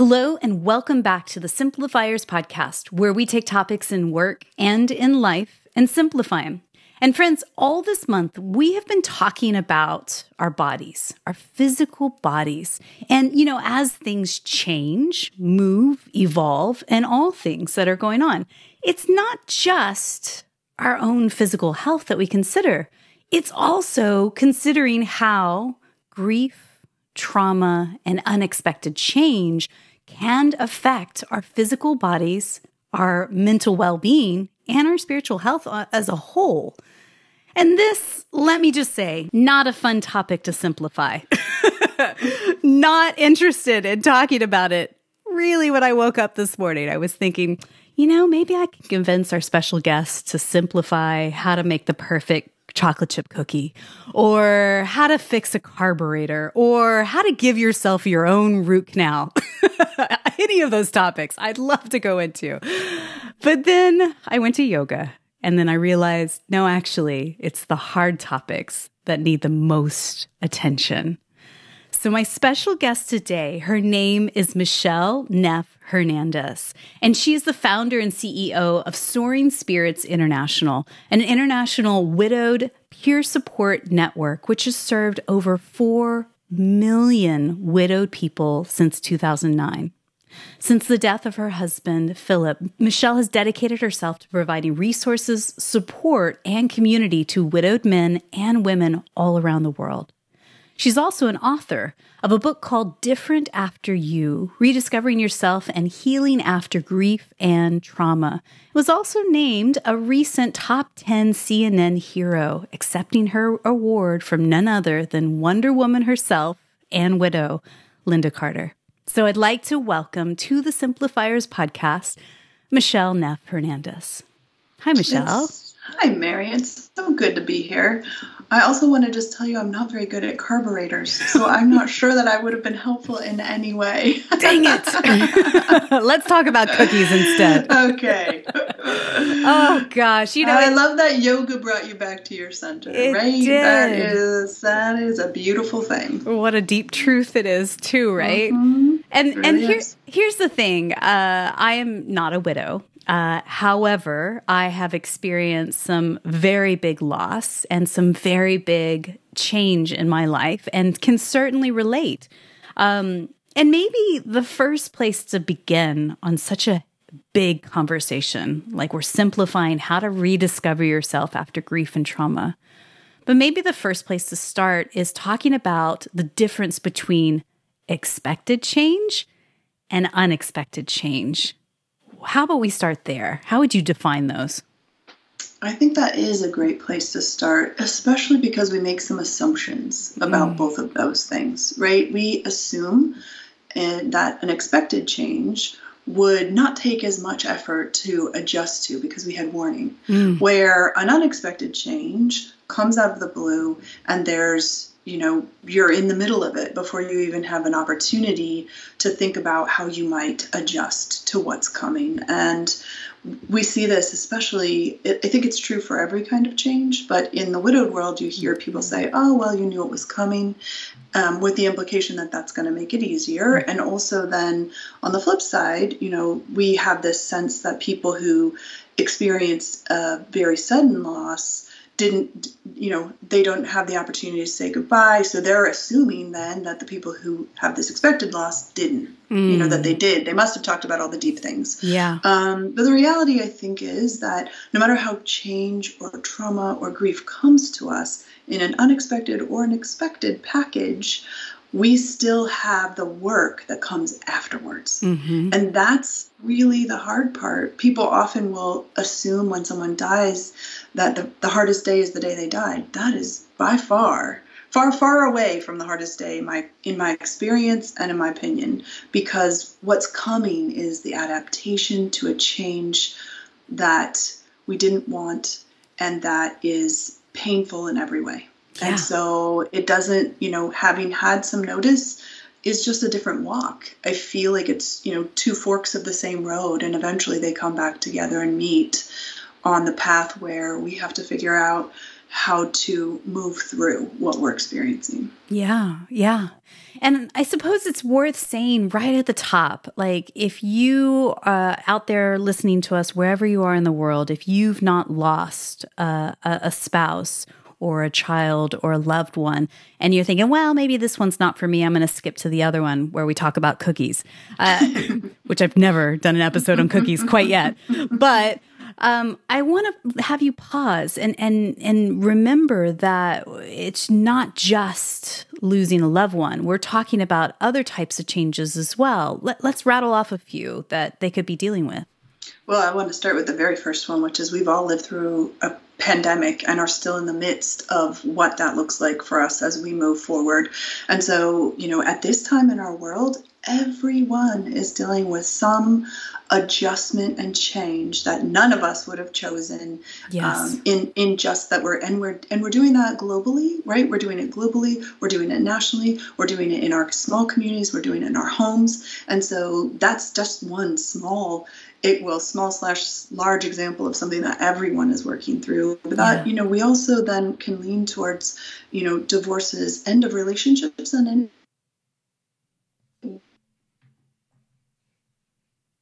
Hello and welcome back to the Simplifiers podcast, where we take topics in work and in life and simplify them. And friends, all this month, we have been talking about our bodies, our physical bodies. And, as things change, move, evolve, and all things that are going on, it's not just our own physical health that we consider. It's also considering how grief, trauma, and unexpected change can affect our physical bodies, our mental well-being, and our spiritual health as a whole. And this, let me just say, not a fun topic to simplify. Not interested in talking about it. Really, when I woke up this morning, I was thinking, maybe I can convince our special guest to simplify how to make the perfect chocolate chip cookie, or how to fix a carburetor, or how to give yourself your own root canal. Any of those topics I'd love to go into. But then I went to yoga, and then I realized, no, actually, it's the hard topics that need the most attention. So my special guest today, her name is Michele Neff Hernandez, and she is the founder and CEO of Soaring Spirits International, an international widowed peer support network, which has served over 4 million widowed people since 2009. Since the death of her husband, Philip, Michele has dedicated herself to providing resources, support, and community to widowed men and women all around the world. She's also an author of a book called Different After You, Rediscovering Yourself and Healing After Grief and Trauma. It was also named a recent top 10 CNN hero, accepting her award from none other than Wonder Woman herself and widow, Linda Carter. So I'd like to welcome to the Simplifiers podcast, Michele Neff Hernandez. Hi, Michele. Hi, Mary. It's so good to be here. I also want to just tell you I'm not very good at carburetors, so I'm not sure that I would have been helpful in any way. Dang it. Let's talk about cookies instead. Okay. Oh, gosh. I love that yoga brought you back to your center, right? Did. That is a beautiful thing. What a deep truth it is, too, right? Mm-hmm. And here's the thing. I am not a widow. However, I have experienced some very big loss and some very big change in my life and can certainly relate. And maybe the first place to begin on such a big conversation, like we're simplifying how to rediscover yourself after grief and trauma. But maybe the first place to start is talking about the difference between expected change and unexpected change. How about we start there? How would you define those? I think that is a great place to start, especially because we make some assumptions about both of those things, right? We assume that an expected change would not take as much effort to adjust to because we had warning, where an unexpected change comes out of the blue and you're in the middle of it before you even have an opportunity to think about how you might adjust to what's coming. And we see this especially, I think it's true for every kind of change, but in the widowed world, you hear people say, oh, well, you knew it was coming, with the implication that that's going to make it easier. And also then on the flip side, we have this sense that people who experienced a very sudden loss they don't have the opportunity to say goodbye. So they're assuming then that the people who have this expected loss didn't, that they did. They must have talked about all the deep things. Yeah. But the reality, I think, is that no matter how change or trauma or grief comes to us in an unexpected or an expected package, we still have the work that comes afterwards. Mm-hmm. And that's really the hard part. People often will assume when someone dies that the hardest day is the day they died. That is by far, far, far away from the hardest day in my experience and in my opinion, because what's coming is the adaptation to a change that we didn't want and that is painful in every way. Yeah. And so it doesn't, having had some notice is just a different walk. I feel like it's, two forks of the same road, and eventually they come back together and meet on the path where we have to figure out how to move through what we're experiencing. Yeah, yeah. And I suppose it's worth saying right at the top, like if you out there listening to us, wherever you are in the world, if you've not lost a spouse or a child or a loved one, and you're thinking, well, maybe this one's not for me, I'm going to skip to the other one where we talk about cookies, which I've never done an episode on cookies quite yet. But I want to have you pause and remember that it's not just losing a loved one. We're talking about other types of changes as well. Let's rattle off a few that they could be dealing with. Well, I want to start with the very first one, which is we've all lived through a pandemic and are still in the midst of what that looks like for us as we move forward. And so, at this time in our world, everyone is dealing with some adjustment and change that none of us would have chosen. Yes. In just that we're doing that globally, right? We're doing it globally. We're doing it nationally. We're doing it in our small communities. We're doing it in our homes. And so that's just one small/large example of something that everyone is working through. But that, we also then can lean towards, divorces, end of relationships, and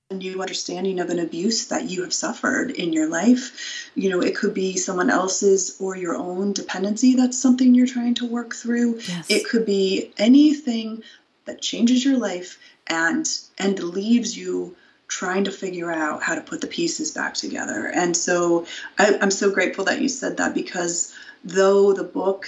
a new understanding of an abuse that you have suffered in your life. It could be someone else's or your own dependency. That's something you're trying to work through. Yes. It could be anything that changes your life and leaves you trying to figure out how to put the pieces back together. And so I'm so grateful that you said that, because though the book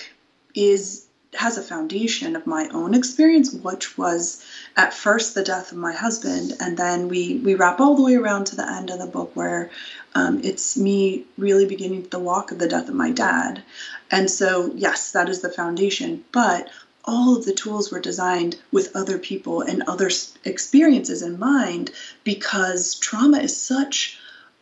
has a foundation of my own experience, which was at first the death of my husband, and then we wrap all the way around to the end of the book where it's me really beginning the walk of the death of my dad. And so, yes, that is the foundation, but all of the tools were designed with other people and other experiences in mind, because trauma is such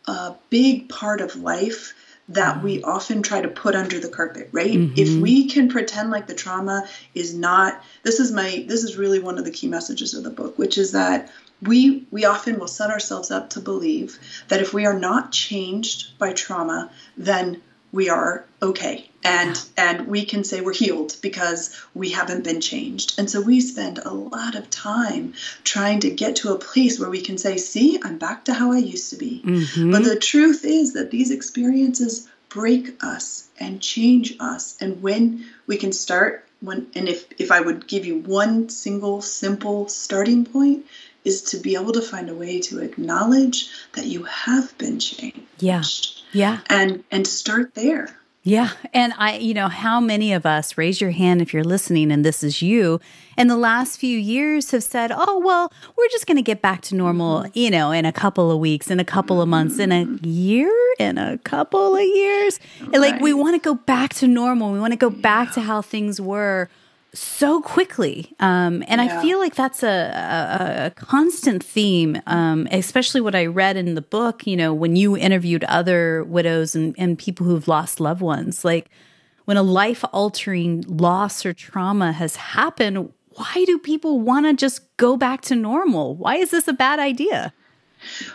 a big part of life that we often try to put under the carpet, right? Mm-hmm. If we can pretend like the trauma is not, this is really one of the key messages of the book, which is that we often will set ourselves up to believe that if we are not changed by trauma, then we are okay. And we can say we're healed because we haven't been changed. And so we spend a lot of time trying to get to a place where we can say, see, I'm back to how I used to be. Mm-hmm. But the truth is that these experiences break us and change us. And when we can start, if I would give you one single simple starting point, is to be able to find a way to acknowledge that you have been changed. Yeah. Yeah. And start there. Yeah. And how many of us, raise your hand if you're listening and this is you, in the last few years have said, oh, well, we're just going to get back to normal, in a couple of weeks, in a couple of months, in a year, in a couple of years. Right. Like we want to go back to normal. We want to go back to how things were so quickly. I feel like that's a constant theme, especially what I read in the book, when you interviewed other widows and people who've lost loved ones, like when a life-altering loss or trauma has happened, why do people want to just go back to normal? Why is this a bad idea?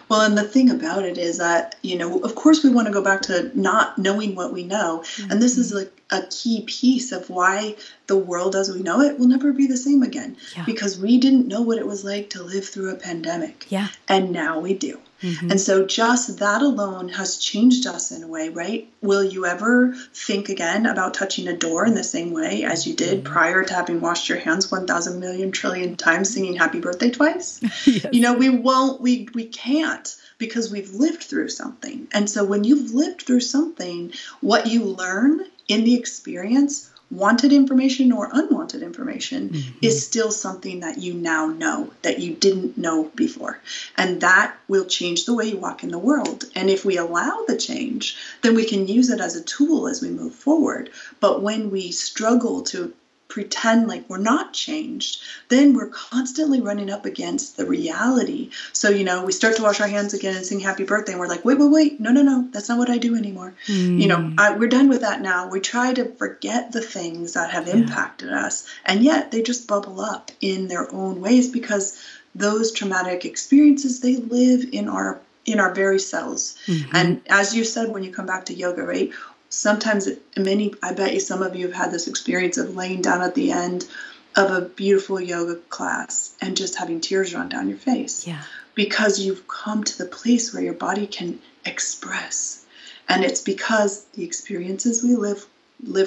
Well, and the thing about it is that, of course we want to go back to not knowing what we know. Mm-hmm. And this is like a key piece of why the world as we know it will never be the same again. Yeah. Because we didn't know what it was like to live through a pandemic. Yeah. And now we do. Mm-hmm. And so just that alone has changed us in a way, right? Will you ever think again about touching a door in the same way as you did prior to having washed your hands 1,000 million trillion times singing happy birthday twice? Yes. We won't, we can't, because we've lived through something. And so when you've lived through something, what you learn in the experience, wanted information or unwanted information, is still something that you now know that you didn't know before. And that will change the way you walk in the world. And if we allow the change, then we can use it as a tool as we move forward. But when we struggle to pretend like we're not changed, then we're constantly running up against the reality. So, we start to wash our hands again and sing happy birthday, and we're like, wait, no, that's not what I do anymore. We're done with that now. We try to forget the things that have impacted us, and yet they just bubble up in their own ways, because those traumatic experiences, they live in our very cells. Mm-hmm. And as you said, when you come back to yoga, right, Sometimes I bet you some of you have had this experience of laying down at the end of a beautiful yoga class and just having tears run down your face. Yeah. Because you've come to the place where your body can express. And it's because the experiences we live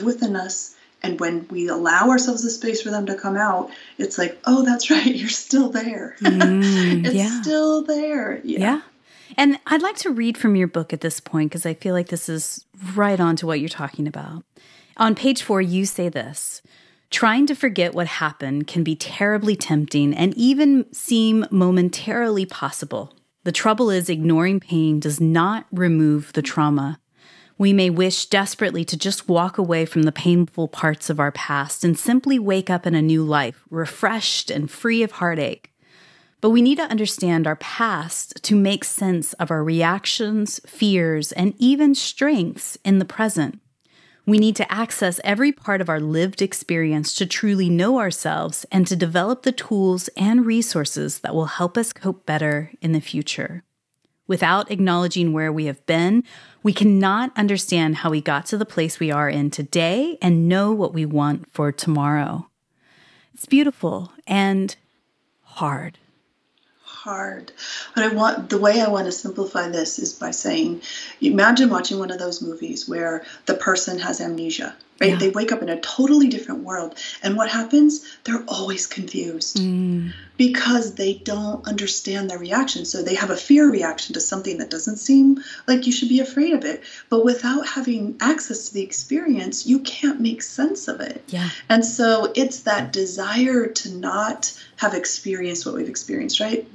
within us. And when we allow ourselves the space for them to come out, it's like, oh, that's right, you're still there. It's still there. Yeah. And I'd like to read from your book at this point, because I feel like this is right on to what you're talking about. On page 4, you say this: trying to forget what happened can be terribly tempting and even seem momentarily possible. The trouble is, ignoring pain does not remove the trauma. We may wish desperately to just walk away from the painful parts of our past and simply wake up in a new life, refreshed and free of heartache. But we need to understand our past to make sense of our reactions, fears, and even strengths in the present. We need to access every part of our lived experience to truly know ourselves and to develop the tools and resources that will help us cope better in the future. Without acknowledging where we have been, we cannot understand how we got to the place we are in today and know what we want for tomorrow. It's beautiful and hard. But the way I want to simplify this is by saying, imagine watching one of those movies where the person has amnesia, right? Yeah. They wake up in a totally different world. And what happens? They're always confused because they don't understand their reaction. So they have a fear reaction to something that doesn't seem like you should be afraid of it. But without having access to the experience, you can't make sense of it. Yeah. And so it's that desire to not have experienced what we've experienced, right?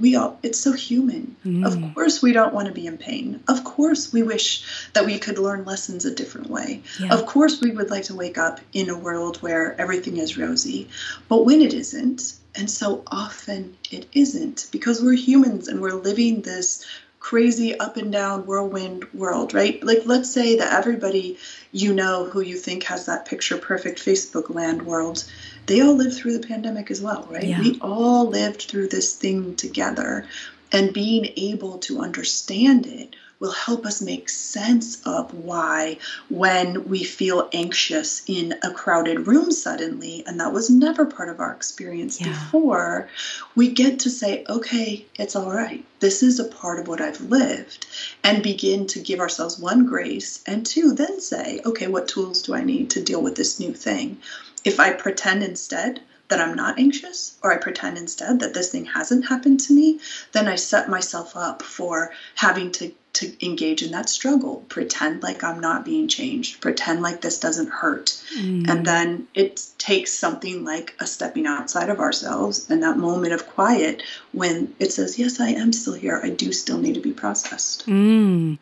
It's so human. Of course we don't want to be in pain. Of course we wish that we could learn lessons a different way. Yeah. Of course we would like to wake up in a world where everything is rosy. But when it isn't, and so often it isn't, because we're humans and we're living this crazy up and down whirlwind world, right? Like, let's say that everybody you know who you think has that picture perfect Facebook land world, they all lived through the pandemic as well, right? Yeah. We all lived through this thing together, and being able to understand it will help us make sense of why, when we feel anxious in a crowded room suddenly, and that was never part of our experience before, we get to say, okay, it's all right. This is a part of what I've lived, and begin to give ourselves 1, grace, and 2, then say, okay, what tools do I need to deal with this new thing? If I pretend instead that I'm not anxious, or I pretend instead that this thing hasn't happened to me, then I set myself up for having to engage in that struggle, pretend like I'm not being changed, pretend like this doesn't hurt. And then it takes something like a stepping outside of ourselves and that moment of quiet when it says, yes, I am still here. I do still need to be processed. And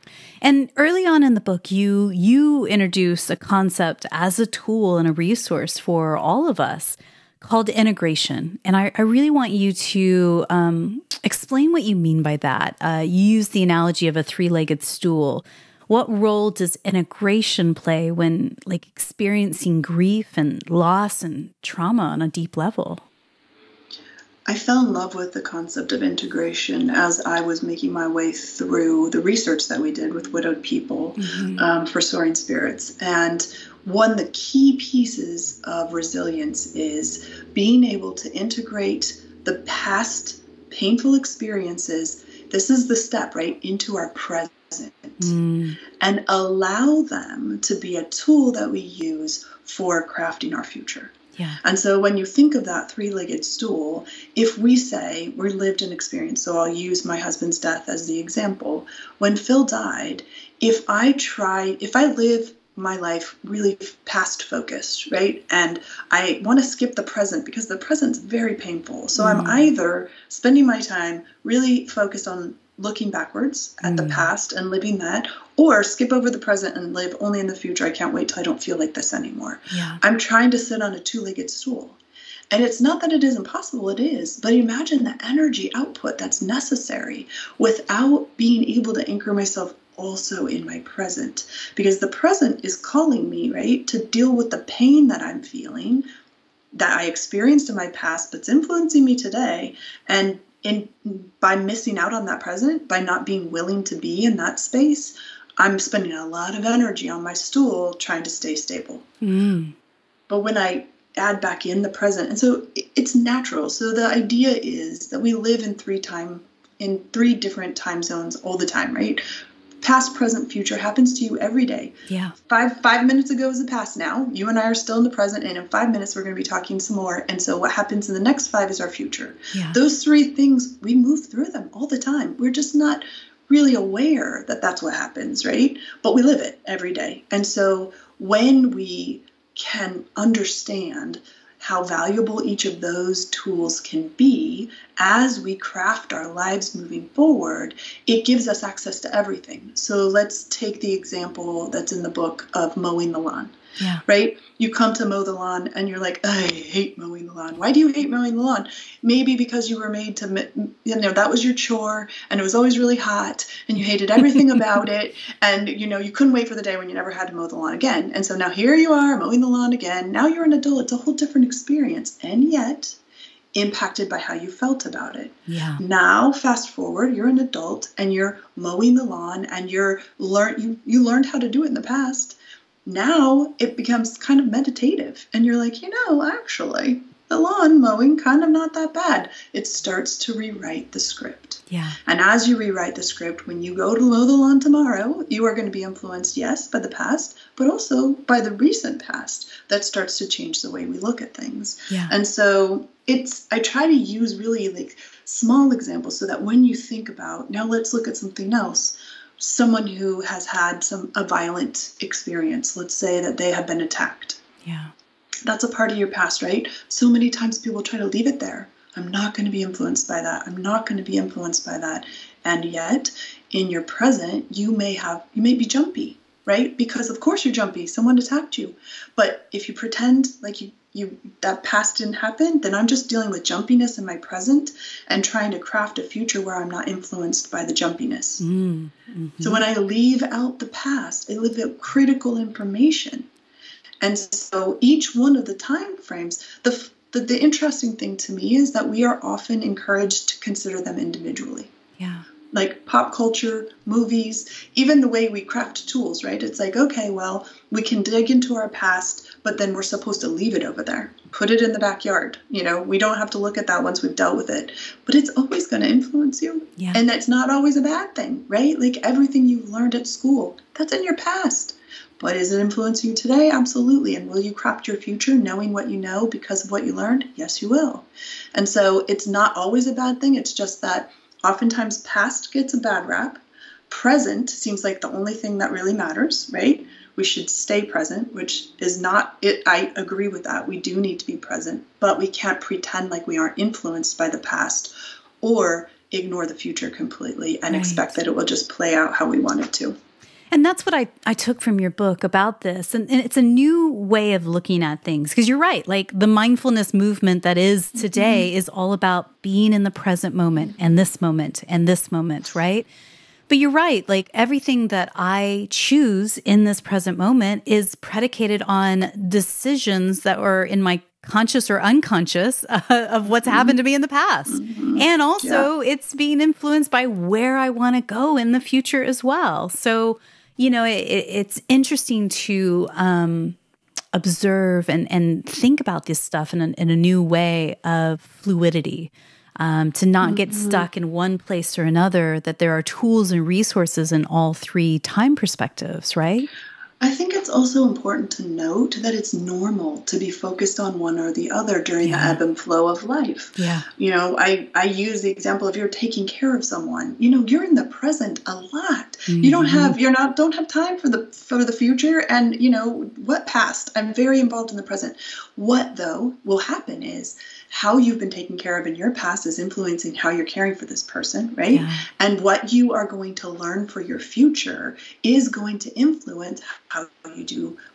early on in the book, you introduce a concept as a tool and a resource for all of us called integration. And I really want you to explain what you mean by that. You use the analogy of a 3-legged stool. What role does integration play when experiencing grief and loss and trauma on a deep level? I fell in love with the concept of integration as I was making my way through the research that we did with widowed people for soaring spirits. And one of the key pieces of resilience is being able to integrate the past painful experiences. This is the step, right, into our present, and allow them to be a tool that we use for crafting our future. Yeah. And so when you think of that 3-legged stool, if we say we lived an experience, so I'll use my husband's death as the example. When Phil died, if I live my life really past focused, right? And I want to skip the present because the present's very painful. So I'm either spending my time really focused on looking backwards at the past and living that, or skip over the present and live only in the future. I can't wait till I don't feel like this anymore. Yeah. I'm trying to sit on a 2-legged stool. And it's not that it isn't possible, it is. But imagine the energy output that's necessary without being able to anchor myself also in my present. Because the present is calling me, right, to deal with the pain that I'm feeling, that I experienced in my past, but's influencing me today. And by missing out on that present, by not being willing to be in that space, I'm spending a lot of energy on my stool trying to stay stable. But when I add back in the present, and so it's natural. So the idea is that we live in three different time zones all the time, right? Past, present, future happens to you every day. Yeah. 5 minutes ago is the past now. You and I are still in the present, and in 5 minutes we're going to be talking some more. And so what happens in the next 5 is our future. Yeah. Those three things, we move through them all the time. We're just not really aware that that's what happens, right? But we live it every day. And so when we can understand how valuable each of those tools can be as we craft our lives moving forward, it gives us access to everything. So let's take the example that's in the book of mowing the lawn. Yeah. Right? You come to mow the lawn and you're like, I hate mowing the lawn. Why do you hate mowing the lawn? Maybe because you were made to, that was your chore and it was always really hot and you hated everything about it. And, you couldn't wait for the day when you never had to mow the lawn again. And so now here you are mowing the lawn again. Now you're an adult. It's a whole different experience. And yet impacted by how you felt about it. Yeah. Now, fast forward, you're an adult and you're mowing the lawn and you learned how to do it in the past. Now it becomes kind of meditative and you're like, actually, the lawn mowing kind of not that bad. It starts to rewrite the script. Yeah. And as you rewrite the script, when you go to mow the lawn tomorrow, you are going to be influenced, yes, by the past, but also by the recent past. That starts to change the way we look at things. Yeah. And so I try to use really like small examples so that when you think about, now let's look at something else. Someone who has had a violent experience, let's say that they have been attacked. Yeah. That's a part of your past, right? So many times people try to leave it there. I'm not going to be influenced by that. I'm not going to be influenced by that. And yet, in your present, you may be jumpy, right? Because of course you're jumpy. Someone attacked you. But if you pretend like that past didn't happen, then I'm just dealing with jumpiness in my present and trying to craft a future where I'm not influenced by the jumpiness. Mm-hmm. So when I leave out the past, I leave out critical information. And so each one of the time frames, the interesting thing to me is that we are often encouraged to consider them individually. Yeah. Like pop culture, movies, even the way we craft tools, right? It's like, okay, well, we can dig into our past, but then we're supposed to leave it over there. Put it in the backyard. We don't have to look at that once we've dealt with it. But it's always going to influence you. Yeah. And that's not always a bad thing, right? Like everything you've learned at school, that's in your past. But is it influencing you today? Absolutely. And will you craft your future knowing what you know because of what you learned? Yes, you will. And so it's not always a bad thing. It's just that oftentimes past gets a bad rap. Present seems like the only thing that really matters, right? We should stay present, which is not it. I agree with that. We do need to be present, but we can't pretend like we aren't influenced by the past or ignore the future completely and expect that it will just play out how we want it to. And that's what I took from your book about this. And it's a new way of looking at things. Because you're right. Like the mindfulness movement that is today is all about being in the present moment and this moment and this moment, right? But you're right. Like everything that I choose in this present moment is predicated on decisions that were in my conscious or unconscious of what's happened to me in the past. And also it's being influenced by where I want to go in the future as well. So it's interesting to observe and think about this stuff in a new way of fluidity, to not get stuck in one place or another, that there are tools and resources in all three time perspectives, right? I think it's also important to note that it's normal to be focused on one or the other during the ebb and flow of life. Yeah. I use the example of you're taking care of someone. You're in the present a lot. You don't have time for the future and what past. I'm very involved in the present. What though will happen is how you've been taken care of in your past is influencing how you're caring for this person, right? Yeah. And what you are going to learn for your future is going to influence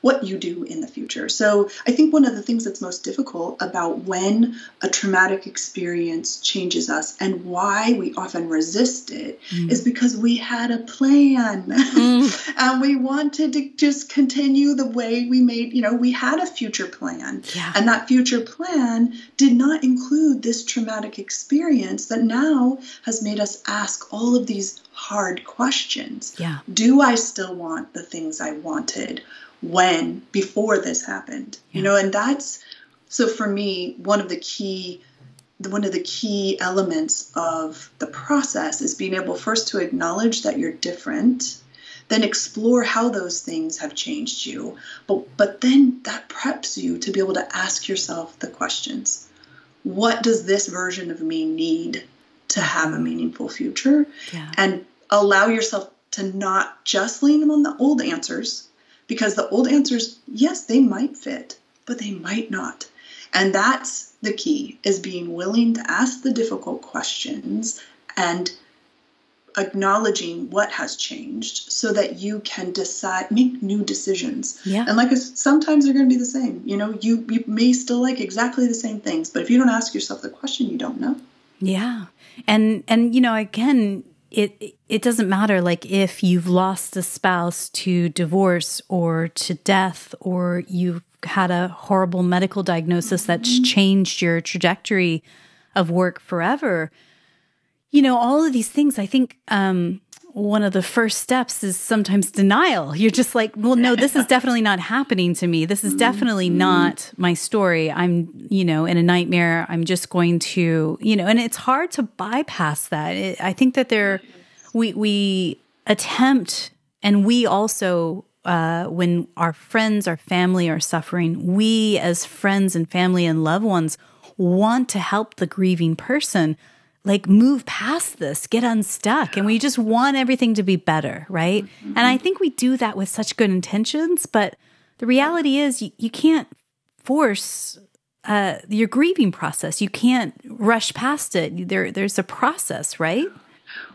what you do in the future. So I think one of the things that's most difficult about when a traumatic experience changes us and why we often resist it is because we had a plan and we wanted to just continue the way we made, we had a future plan and that future plan did not include this traumatic experience that now has made us ask all of these hard questions. Yeah. Do I still want the things I wanted before this happened? Yeah. And that's, so for me, one of the key elements of the process is being able first to acknowledge that you're different, then explore how those things have changed you. But then that preps you to be able to ask yourself the questions. What does this version of me need to have a meaningful future? Yeah. And allow yourself to not just lean on the old answers, because the old answers, yes, they might fit, but they might not. And that's the key, is being willing to ask the difficult questions and acknowledging what has changed so that you can make new decisions. Yeah. And sometimes they're going to be the same. You may still like exactly the same things, but if you don't ask yourself the question, you don't know. Yeah. And again, it doesn't matter like if you've lost a spouse to divorce or to death, or you've had a horrible medical diagnosis that's changed your trajectory of work forever. All of these things, I think one of the first steps is sometimes denial. You're just like, well, no, this is definitely not happening to me. This is definitely not my story. I'm, in a nightmare. I'm just going to, and it's hard to bypass that. I think that we attempt, and we also, when our friends, our family are suffering, we as friends and family and loved ones want to help the grieving person move past this, get unstuck. And we just want everything to be better, right? Mm-hmm. And I think we do that with such good intentions, but the reality is you can't force your grieving process. You can't rush past it. There's a process, right?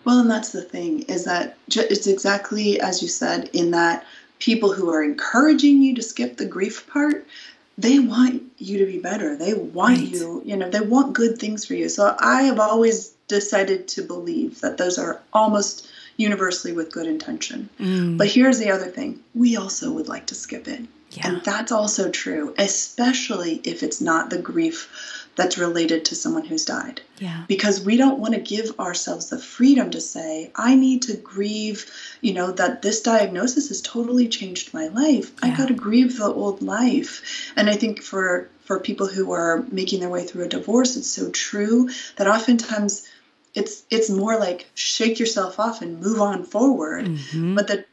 Well, and that's the thing, is that it's exactly as you said, in that people who are encouraging you to skip the grief part, they want you to be better. They want you, they want good things for you. So I have always decided to believe that those are almost universally with good intention. But here's the other thing. We also would like to skip it. Yeah. And that's also true, especially if it's not the grief that's related to someone who's died. Yeah. Because we don't want to give ourselves the freedom to say, I need to grieve, that this diagnosis has totally changed my life. Yeah. I got to grieve the old life. And I think for people who are making their way through a divorce, it's so true that oftentimes it's more like shake yourself off and move on forward. Mm-hmm. But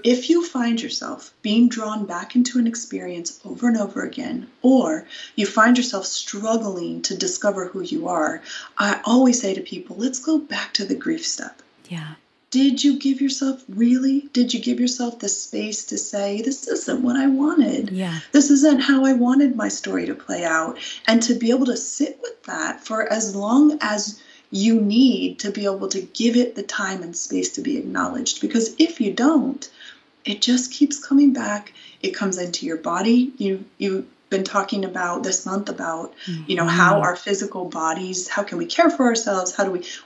if you find yourself being drawn back into an experience over and over again, or you find yourself struggling to discover who you are, I always say to people, let's go back to the grief step. Yeah. Did you give yourself the space to say, this isn't what I wanted? Yeah. This isn't how I wanted my story to play out. And to be able to sit with that for as long as you need to be able to give it the time and space to be acknowledged. Because if you don't, it just keeps coming back. It comes into your body. You've been talking about this month about, how our physical bodies, how can we care for ourselves?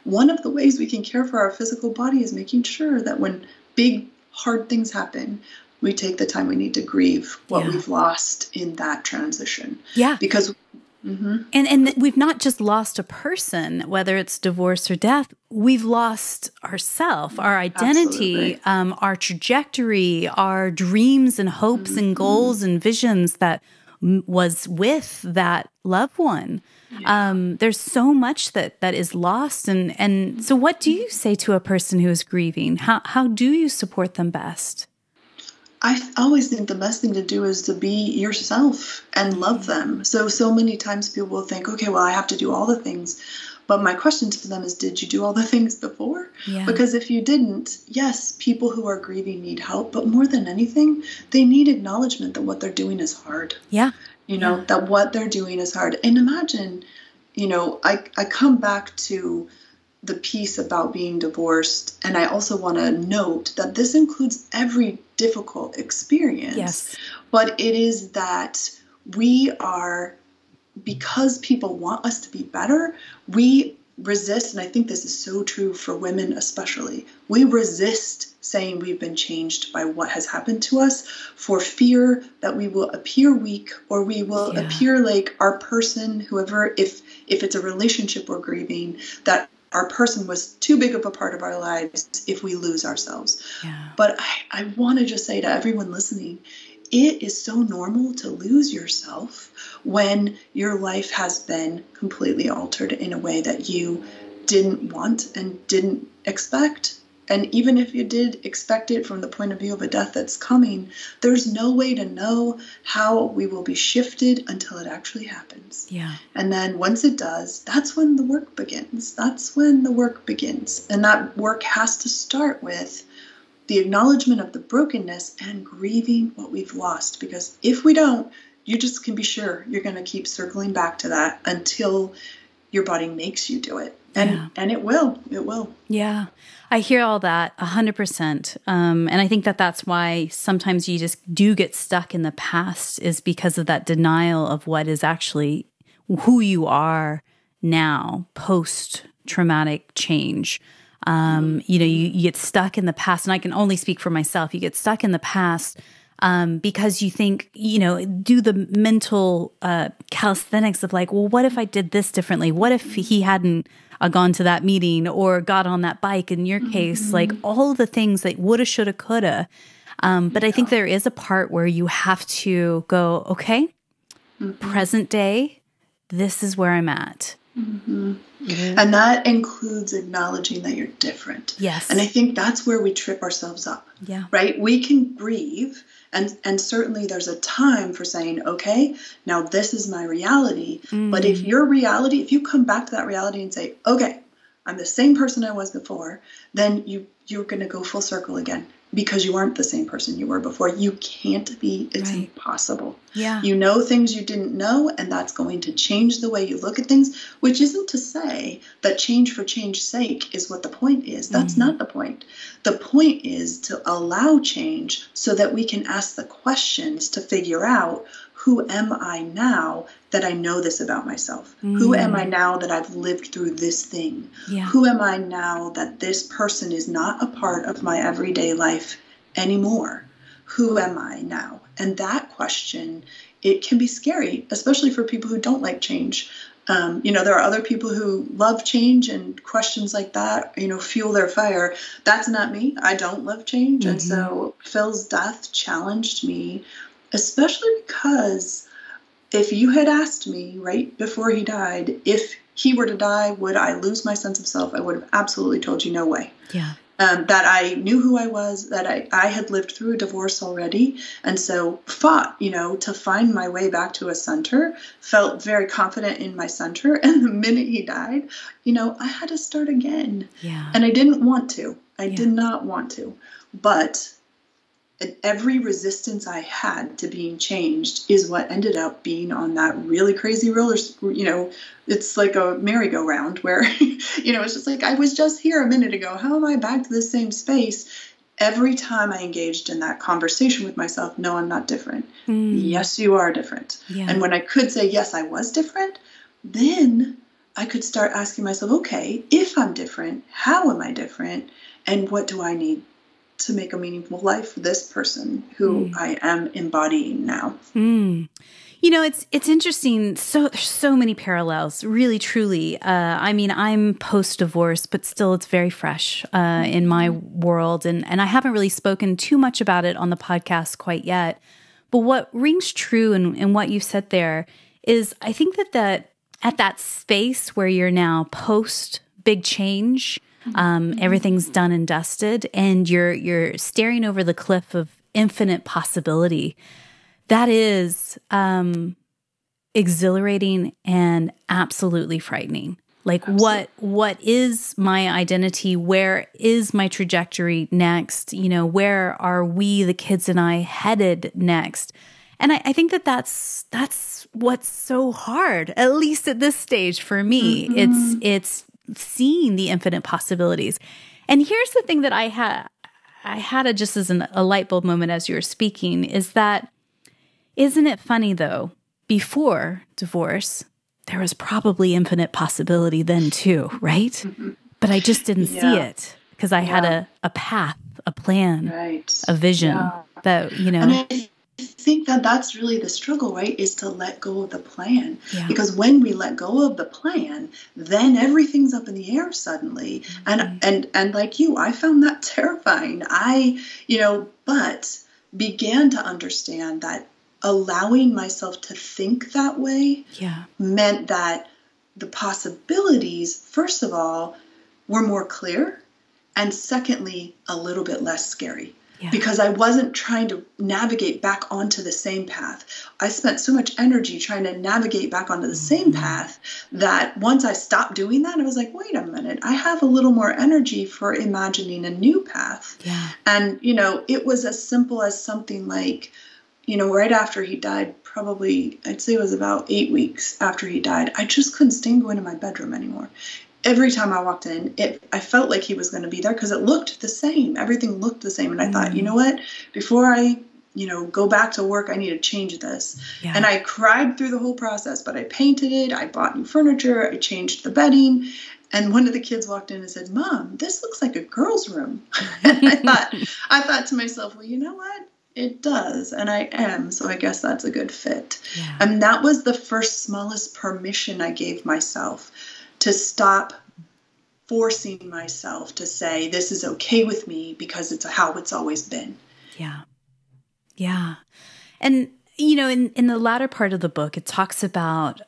One of the ways we can care for our physical body is making sure that when big, hard things happen, we take the time we need to grieve what we've lost in that transition. Yeah. Because And we've not just lost a person, whether it's divorce or death. We've lost ourselves, our identity, our trajectory, our dreams and hopes and goals and visions that was with that loved one. Yeah. There's so much that is lost. And so what do you say to a person who is grieving? How do you support them best? I always think the best thing to do is to be yourself and love them. So many times people will think, okay, well, I have to do all the things. But my question to them is, did you do all the things before? Yeah. Because if you didn't, yes, people who are grieving need help. But more than anything, they need acknowledgement that what they're doing is hard. Yeah. That what they're doing is hard. And imagine, I come back to the piece about being divorced. And I also want to note that this includes every difficult experience. Yes. But it is that because people want us to be better, we resist, and I think this is so true for women especially, we resist saying we've been changed by what has happened to us for fear that we will appear weak, or we will appear like our person, whoever, if it's a relationship we're grieving, that our person was too big of a part of our lives if we lose ourselves. Yeah. But I want to just say to everyone listening, it is so normal to lose yourself when your life has been completely altered in a way that you didn't want and didn't expect. And even if you did expect it from the point of view of a death that's coming, there's no way to know how we will be shifted until it actually happens. Yeah. And then once it does, that's when the work begins. That's when the work begins. And that work has to start with the acknowledgement of the brokenness and grieving what we've lost. Because if we don't, you just can be sure you're going to keep circling back to that until your body makes you do it. And it will. Yeah. I hear all that 100%. And I think that that's why sometimes you just do get stuck in the past, is because of that denial of what is actually who you are now, post-traumatic change. You get stuck in the past, and I can only speak for myself. You get stuck in the past because you think, do the mental calisthenics of like, well, what if I did this differently? What if he hadn't gone to that meeting or got on that bike? In your case, like all the things that woulda, shoulda, coulda. But I think there is a part where you have to go, okay, present day, this is where I'm at. And that includes acknowledging that you're different. Yes. And I think that's where we trip ourselves up. Yeah. Right? We can grieve, and certainly there's a time for saying, okay, now this is my reality. But if if you come back to that reality and say, okay, I'm the same person I was before, then you're going to go full circle again. Because you aren't the same person you were before. You can't be. It's impossible. Yeah. You know things you didn't know, and that's going to change the way you look at things, which isn't to say that change for change's sake is what the point is. That's not the point. The point is to allow change so that we can ask the questions to figure out, who am I now that I know this about myself? Who am I now that I've lived through this thing? Yeah. Who am I now that this person is not a part of my everyday life anymore? Who am I now? And that question, it can be scary, especially for people who don't like change. There are other people who love change, and questions like that, fuel their fire. That's not me. I don't love change. And so Phil's death challenged me, especially because if you had asked me right before he died, if he were to die, would I lose my sense of self? I would have absolutely told you no way. Yeah. That I knew who I was, that I had lived through a divorce already, and so fought, to find my way back to a center, felt very confident in my center, and the minute he died, I had to start again. Yeah. And I didn't want to. I did not want to. But every resistance I had to being changed is what ended up being on that really crazy roller, it's like a merry-go-round where, it's just like, I was just here a minute ago. How am I back to the same space? Every time I engaged in that conversation with myself, no, I'm not different. Yes, you are different. Yeah. And when I could say, yes, I was different, then I could start asking myself, okay, if I'm different, how am I different? And what do I need to make a meaningful life for this person who I am embodying now? It's interesting. So many parallels, really, truly. I'm post-divorce, but still it's very fresh in my world. And I haven't really spoken too much about it on the podcast quite yet. But what rings true in what you said there is, I think that at that space where you're now post big change, everything's done and dusted, and you're staring over the cliff of infinite possibility. That is exhilarating and absolutely frightening. Like, what is my identity? Where is my trajectory next? Where are we, the kids and I, headed next? And I think that's what's so hard, at least at this stage for me. It's seeing the infinite possibilities. And here's the thing that I had just as a light bulb moment as you were speaking, is that, isn't it funny though, before divorce, there was probably infinite possibility then too, right? But I just didn't see it because I had a path, a plan, a vision that, And think that that's really the struggle, right? Is to let go of the plan. Yeah. Because when we let go of the plan, then everything's up in the air suddenly. And like you, I found that terrifying. But began to understand that allowing myself to think that way meant that the possibilities, first of all, were more clear, and secondly, a little bit less scary. Yeah. Because I wasn't trying to navigate back onto the same path. I spent so much energy trying to navigate back onto the same path that once I stopped doing that, I was like, wait a minute, I have a little more energy for imagining a new path. Yeah. And, it was as simple as something like, right after he died, probably, I'd say it was about 8 weeks after he died, I just couldn't stand going to my bedroom anymore. Every time I walked in, I felt like he was going to be there because it looked the same. Everything looked the same. And I thought, you know what? Before I, go back to work, I need to change this. Yeah. And I cried through the whole process, but I painted it. I bought new furniture. I changed the bedding. And one of the kids walked in and said, Mom, this looks like a girl's room. And I thought to myself, well, you know what? It does. And I am. So I guess that's a good fit. Yeah. And that was the first smallest permission I gave myself to stop forcing myself to say, this is okay with me because it's how it's always been. Yeah. Yeah. And, in the latter part of the book, it talks about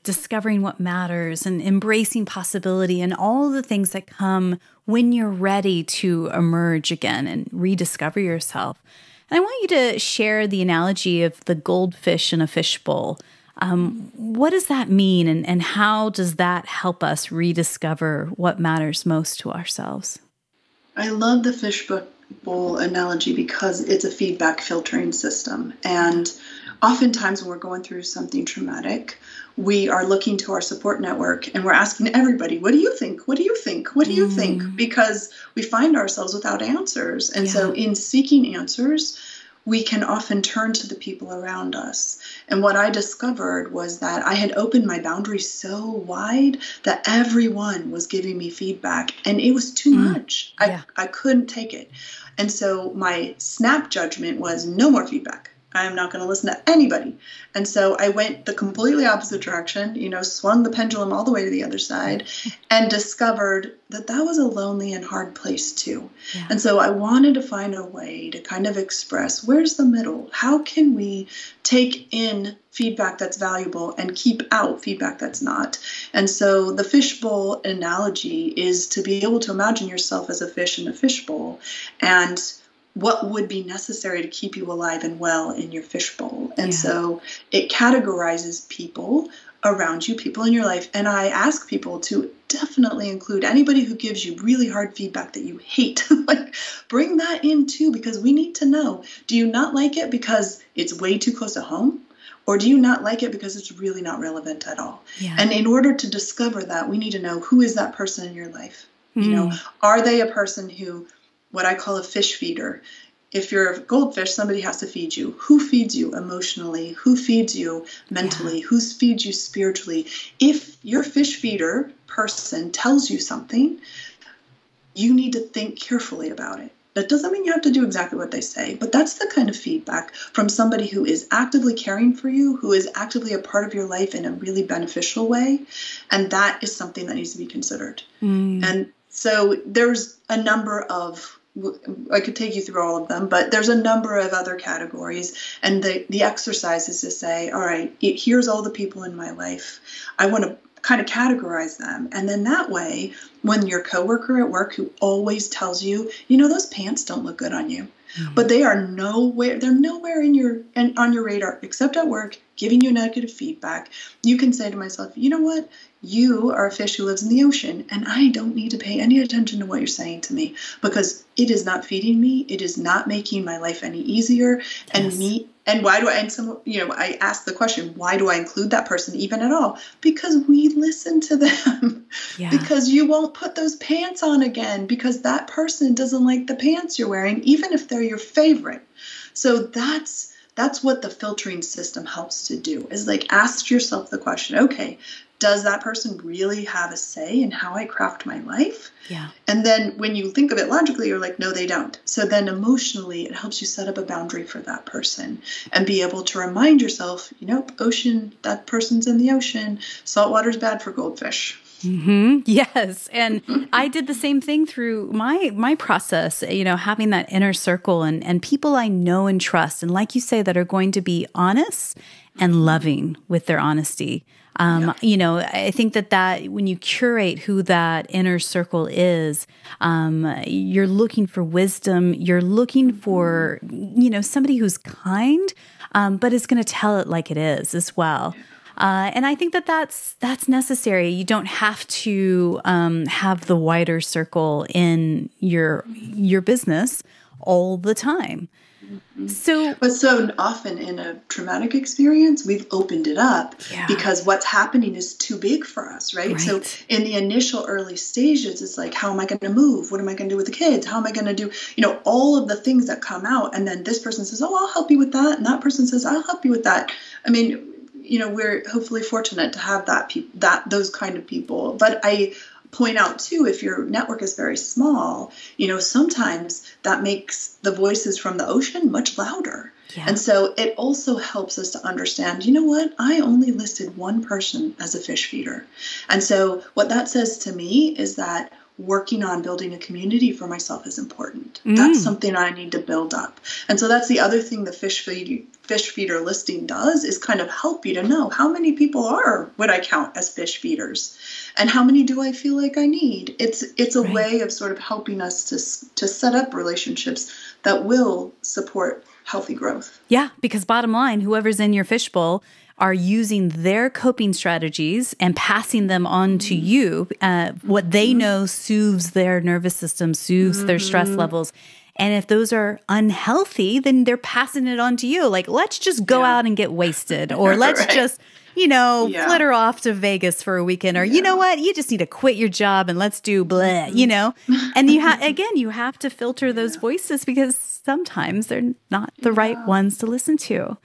discovering what matters and embracing possibility and all the things that come when you're ready to emerge again and rediscover yourself. And I want you to share the analogy of the goldfish in a fishbowl. What does that mean, and how does that help us rediscover what matters most to ourselves? I love the fishbowl analogy because it's a feedback filtering system. And oftentimes when we're going through something traumatic, we are looking to our support network and we're asking everybody, what do you think? What do you think? What do you think? Because we find ourselves without answers. And so in seeking answers, we can often turn to the people around us. And what I discovered was that I had opened my boundaries so wide that everyone was giving me feedback, and it was too much. I couldn't take it. And so my snap judgment was no more feedback. I'm not going to listen to anybody. And so I went the completely opposite direction, swung the pendulum all the way to the other side and discovered that that was a lonely and hard place too. Yeah. And so I wanted to find a way to kind of express, where's the middle? How can we take in feedback that's valuable and keep out feedback that's not? And so the fishbowl analogy is to be able to imagine yourself as a fish in a fishbowl and what would be necessary to keep you alive and well in your fishbowl. And so it categorizes people around you, people in your life. And I ask people to definitely include anybody who gives you really hard feedback that you hate. Bring that in too, because we need to know, do you not like it because it's way too close to home? Or do you not like it because it's really not relevant at all? Yeah. And in order to discover that, we need to know, who is that person in your life? Are they a person who, what I call a fish feeder? If you're a goldfish, somebody has to feed you. Who feeds you emotionally? Who feeds you mentally? Who feeds you spiritually? If your fish feeder person tells you something, you need to think carefully about it. That doesn't mean you have to do exactly what they say, but that's the kind of feedback from somebody who is actively caring for you, who is actively a part of your life in a really beneficial way. And that is something that needs to be considered. And so there's a number of, I could take you through all of them, but there's a number of other categories. And the exercise is to say, all right, here's all the people in my life. I want to kind of categorize them. And then that way, when your coworker at work who always tells you, those pants don't look good on you, but they're nowhere on your radar except at work, giving you negative feedback, you can say to myself, you know what? You are a fish who lives in the ocean, and I don't need to pay any attention to what you're saying to me because it is not feeding me. It is not making my life any easier. Yes. And why do I ask the question, why do I include that person even at all? Because we listen to them. Yeah. Because you won't put those pants on again because that person doesn't like the pants you're wearing, even if they're your favorite. So that's what the filtering system helps to do, is ask yourself the question, okay, does that person really have a say in how I craft my life? Yeah. And then when you think of it logically, you're like, no, they don't. So then emotionally, it helps you set up a boundary for that person and be able to remind yourself, ocean, that person's in the ocean. Salt water's bad for goldfish. Mm-hmm. Yes. And I did the same thing through my process, having that inner circle and people I know and trust. And like you say, that are going to be honest and loving with their honesty. I think that when you curate who that inner circle is, you're looking for wisdom. You're looking for, somebody who's kind, but is going to tell it like it is as well. And I think that's necessary. You don't have to have the wider circle in your business all the time. But so often in a traumatic experience, we've opened it up because what's happening is too big for us, right? So in the initial early stages, it's like, how am I going to move? What am I going to do with the kids? How am I going to do, all of the things that come out. And then this person says, oh, I'll help you with that. And that person says, I'll help you with that. I mean, we're hopefully fortunate to have those kind of people. But I point out too, if your network is very small, sometimes that makes the voices from the ocean much louder. Yeah. And so it also helps us to understand, what? I only listed one person as a fish feeder. And so what that says to me is that working on building a community for myself is important. That's something I need to build up. And so that's the other thing the fish feeder listing does, is kind of help you to know how many people would I count as fish feeders, and how many do I feel like I need. It's a way of sort of helping us to set up relationships that will support healthy growth. Yeah, because bottom line, whoever's in your fishbowl are using their coping strategies and passing them on to you. What they know soothes their nervous system, soothes their stress levels. And if those are unhealthy, then they're passing it on to you. Like, let's just go out and get wasted, or let's just, flitter off to Vegas for a weekend, or you know what, you just need to quit your job and let's do blah, And you have to filter those voices, because sometimes they're not the right ones to listen to.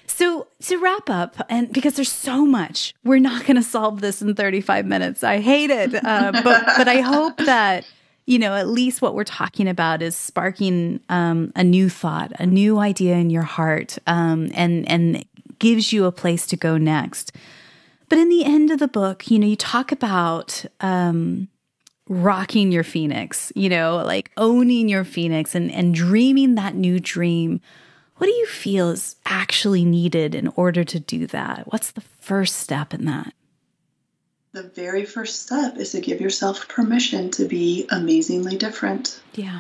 So to wrap up, and because there's so much, we're not going to solve this in 35 minutes. I hate it. But I hope that, at least what we're talking about is sparking a new thought, a new idea in your heart, and gives you a place to go next. But in the end of the book, you talk about rocking your phoenix, like owning your phoenix and dreaming that new dream. What do you feel is actually needed in order to do that? What's the first step in that? The very first step is to give yourself permission to be amazingly different. Yeah.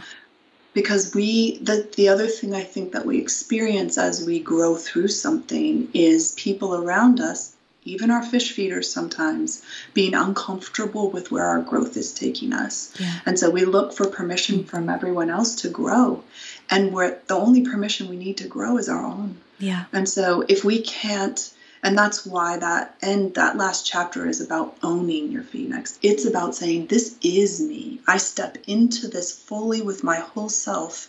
Because the other thing I think that we experience as we grow through something is people around us, even our fish feeders sometimes, being uncomfortable with where our growth is taking us. Yeah. And so we look for permission from everyone else to grow. And the only permission we need to grow is our own. Yeah. And so if we can't, and that's why that last chapter is about owning your phoenix. It's about saying, this is me. I step into this fully with my whole self.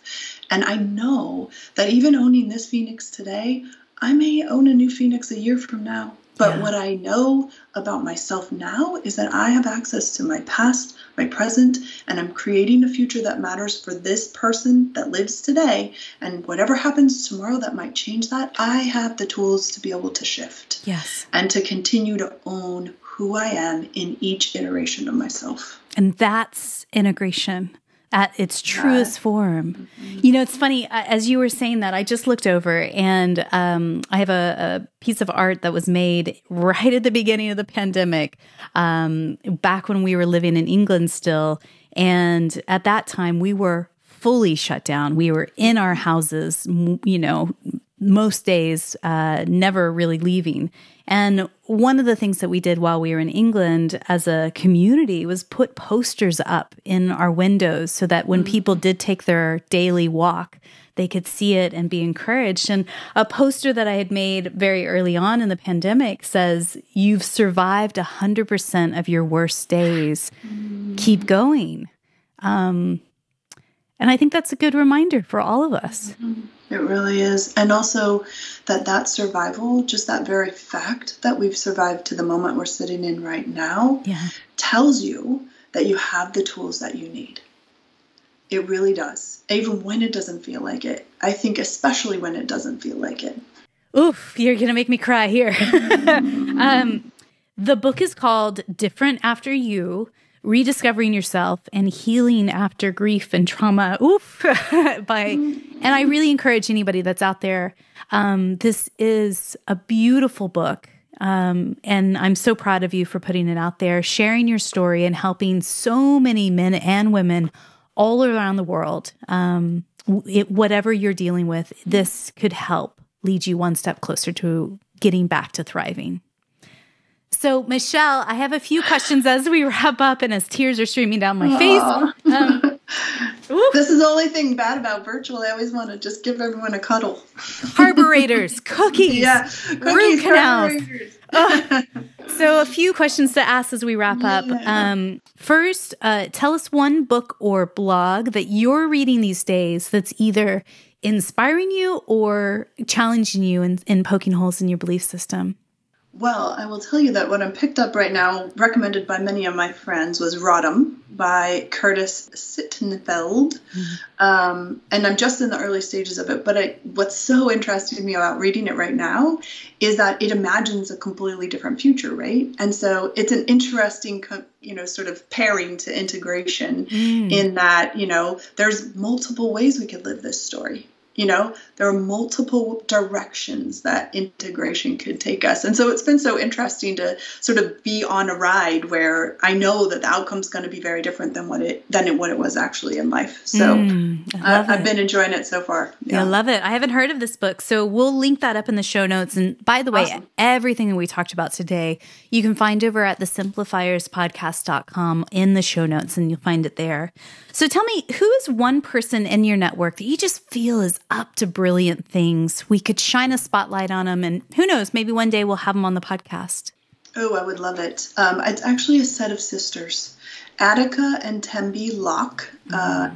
And I know that even owning this phoenix today, I may own a new phoenix a year from now. But what I know about myself now is that I have access to my past, my present, and I'm creating a future that matters for this person that lives today. And whatever happens tomorrow that might change that, I have the tools to be able to shift. Yes. And to continue to own who I am in each iteration of myself. And that's integration at its truest form. Mm-hmm. It's funny, as you were saying that, I just looked over and I have a piece of art that was made right at the beginning of the pandemic, back when we were living in England still. And at that time, we were fully shut down. We were in our houses, most days, never really leaving. And one of the things that we did while we were in England as a community was put posters up in our windows so that when people did take their daily walk, they could see it and be encouraged. And a poster that I had made very early on in the pandemic says, "You've survived 100% of your worst days. Keep going." And I think that's a good reminder for all of us. It really is. And also that survival, just that very fact that we've survived to the moment we're sitting in right now, tells you that you have the tools that you need. It really does. Even when it doesn't feel like it. I think especially when it doesn't feel like it. Oof, you're going to make me cry here. The book is called Different After You, Rediscovering Yourself and Healing After Grief and Trauma. Oof. And I really encourage anybody that's out there. This is a beautiful book. And I'm so proud of you for putting it out there, sharing your story and helping so many men and women all around the world. Whatever you're dealing with, this could help lead you one step closer to getting back to thriving. So, Michele, I have a few questions as we wrap up and as tears are streaming down my face. This is the only thing bad about virtual. I always want to just give everyone a cuddle. Carburetors, cookies, root canals. So a few questions to ask as we wrap up. First, tell us one book or blog that you're reading these days that's either inspiring you or challenging you in poking holes in your belief system. Well, I will tell you that what I'm picked up right now, recommended by many of my friends, was Rodham by Curtis Sittenfeld. And I'm just in the early stages of it. But what's so interesting to me about reading it right now is that it imagines a completely different future, right? And so it's an interesting, sort of pairing to integration in that, there's multiple ways we could live this story. There are multiple directions that integration could take us. And so it's been so interesting to sort of be on a ride where I know that the outcome's going to be very different than what it was actually in life. So I've been enjoying it so far. Yeah. I love it. I haven't heard of this book, so we'll link that up in the show notes. And by the way, everything that we talked about today, you can find over at the simplifierspodcast.com in the show notes, and you'll find it there. So tell me, who is one person in your network that you just feel is up to brilliant things? We could shine a spotlight on them, and who knows, maybe one day we'll have them on the podcast. Oh, I would love it. It's actually a set of sisters, Attica and Tembi Locke, Locke.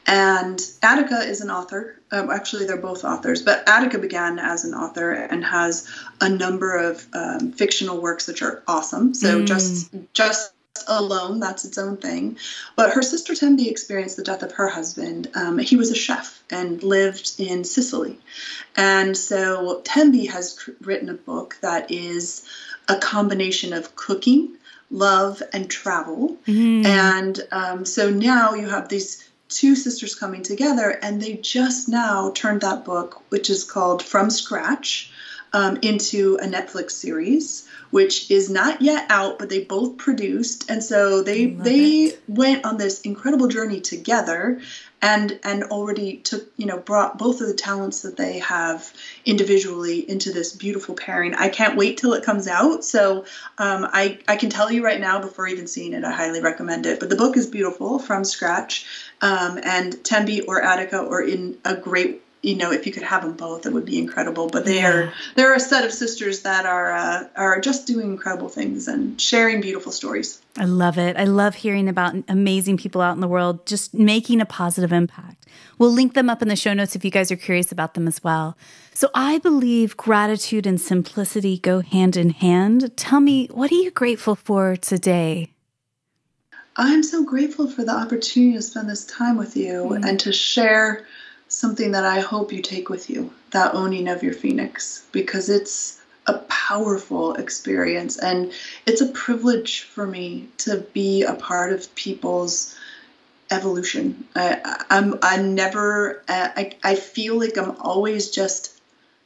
And Attica is an author. Actually, they're both authors, but Attica began as an author and has a number of fictional works which are awesome. So just alone, that's its own thing. But her sister Tembi experienced the death of her husband. He was a chef and lived in Sicily. And so Tembi has written a book that is a combination of cooking, love, and travel. And so now you have these two sisters coming together, and they just now turned that book, which is called From Scratch, into a Netflix series, which is not yet out, but they both produced. And so they went on this incredible journey together and already brought both of the talents that they have individually into this beautiful pairing. I can't wait till it comes out. So I can tell you right now, before even seeing it, I highly recommend it. But the book is beautiful, From Scratch. And Tembi or Attica or in a great, if you could have them both, it would be incredible. But they're a set of sisters that are just doing incredible things and sharing beautiful stories. I love it. I love hearing about amazing people out in the world just making a positive impact. We'll link them up in the show notes if you guys are curious about them as well. So I believe gratitude and simplicity go hand in hand. Tell me, what are you grateful for today? I'm so grateful for the opportunity to spend this time with you and to share something that I hope you take with you, that owning of your phoenix, because it's a powerful experience and it's a privilege for me to be a part of people's evolution. I feel like I'm always just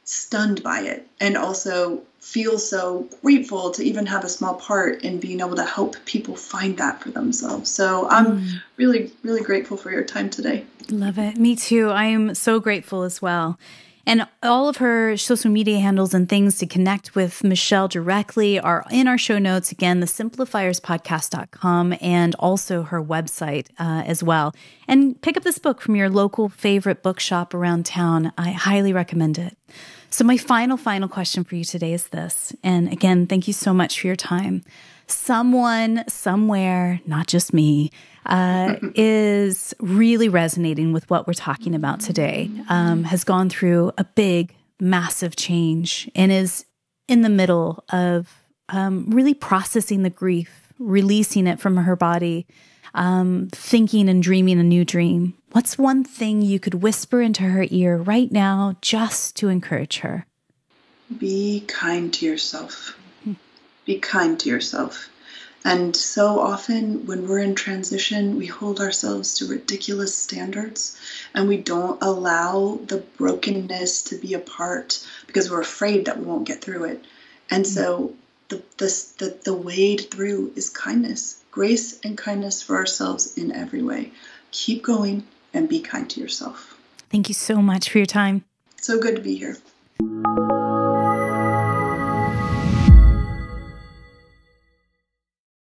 stunned by it, and also feel so grateful to even have a small part in being able to help people find that for themselves. So I'm really, really grateful for your time today. Love it. Me too. I am so grateful as well. And all of her social media handles and things to connect with Michele directly are in our show notes. Again, the simplifierspodcast.com, and also her website as well. And pick up this book from your local favorite bookshop around town. I highly recommend it. So my final question for you today is this. And again, thank you so much for your time. Someone, somewhere, not just me, is really resonating with what we're talking about today, has gone through a big, massive change and is in the middle of really processing the grief, releasing it from her body, thinking and dreaming a new dream. What's one thing you could whisper into her ear right now just to encourage her? Be kind to yourself. Be kind to yourself. And so often when we're in transition, we hold ourselves to ridiculous standards and we don't allow the brokenness to be a part because we're afraid that we won't get through it. And so the wade through is kindness, grace and kindness for ourselves in every way. Keep going and be kind to yourself. Thank you so much for your time. So good to be here.